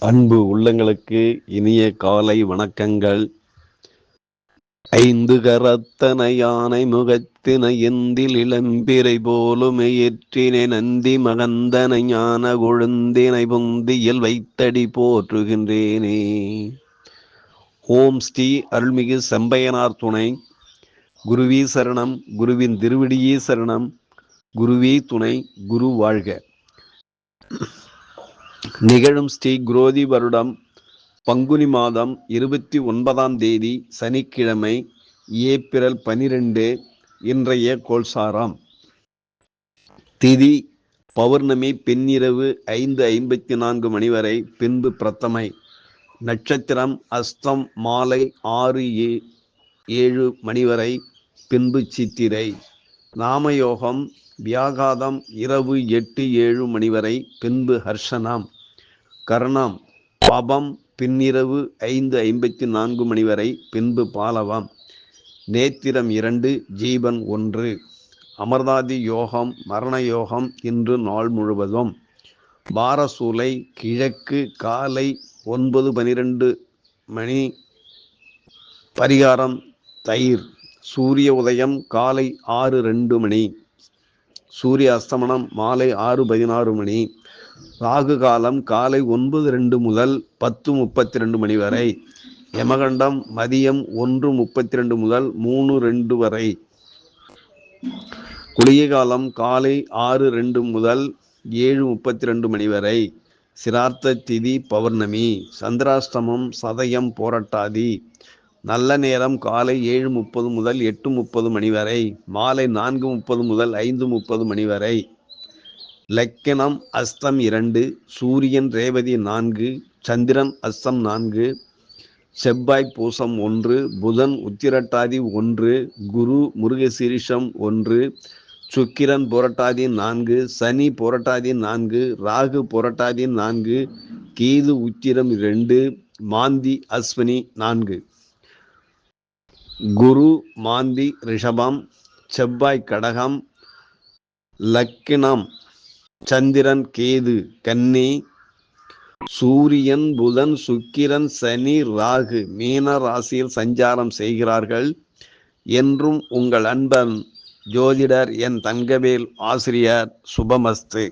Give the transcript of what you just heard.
அன்பு உள்ளங்களுக்கு இனிய காலை வணக்கங்கள். ஐந்து கரத்தனை யானை முகத்தினை எந்தில் இளம்பிரை போலுமே ஏற்றினை நந்தி மகந்தனை ஞான கொழுந்தினை பொந்தியில் வைத்தடி போற்றுகின்றேனே. ஓம் ஸ்ரீ அருள்மிகு செம்பையனார் துணை. குருவி சரணம். குருவின் திருவடியே சரணம். குருவே துணை. குரு வாழ்க. நிகழும் ஸ்ரீ குரோதி வருடம் பங்குனி மாதம் 29ஆம் தேதி சனிக்கிழமை, ஏப்ரல் 12. இன்றைய கோல்சாரம். திதி பௌர்ணமி பின்னிரவு 5:54 மணி வரை, பின்பு பிரத்தமை. நட்சத்திரம் அஸ்தம் மாலை 6:07 மணி வரை, பின்பு சித்திரை. நாமயோகம் வியாகாதம் இரவு 8:07 மணி வரை, பின்பு ஹர்ஷனம். கர்ணம் பாபம் பின்னிரவு 5:54 மணி வரை, பின்பு பாலவம். நேத்திரம் 2, ஜீவன் 1. அமர்தாதி யோகம் மரண யோகம் இன்று நாள் முழுவதும். பாரசூலை கிழக்கு காலை 9:12 மணி. பரிகாரம் தயிர். சூரிய உதயம் காலை 6:02 மணி. சூரிய அஸ்தமனம் மாலை 6:16 மணி. ராகு காலம் காலை 9:02 முதல் 10:32 மணி வரை. யமகண்டம் மதியம் 1:32 முதல் 3:02 வரை. குளிகை காலம் காலை 6:02 முதல் 7:32 மணி வரை. சிரார்த்த திதி பௌர்ணமி. சந்திராஷ்டமம் சதயம் போரட்டாதி. நல்ல நேரம் காலை 7:30 முதல் 8:30 மணி வரை. மாலை 4:30 முதல் 5:30 மணி வரை. லக்கணம் அஸ்தம் 2. சூரியன் ரேவதி 4. சந்திரன் அஸ்தம் 4. செவ்வாய் பூசம் 1. புதன் உத்திரட்டாதி 1. குரு முருகசீரிஷம் 1. சுக்கிரன் புரட்டாதி 4. சனி புரட்டாதி 4. ராகு புரட்டாதி 4. கேது உத்திரம் 2. மாந்தி அஸ்வினி 4. குரு மாந்தி ரிஷபம். செவ்வாய் கடகம். லக்கினம் சந்திரன் கேது கன்னி. சூரியன் புதன் சுக்கிரன் சனி ராகு மீன ராசியில் சஞ்சாரம் செய்கிறார்கள். என்றும் உங்கள் அன்பன் ஜோதிடர் என் தங்கவேல் ஆசிரியர். சுபமஸ்து.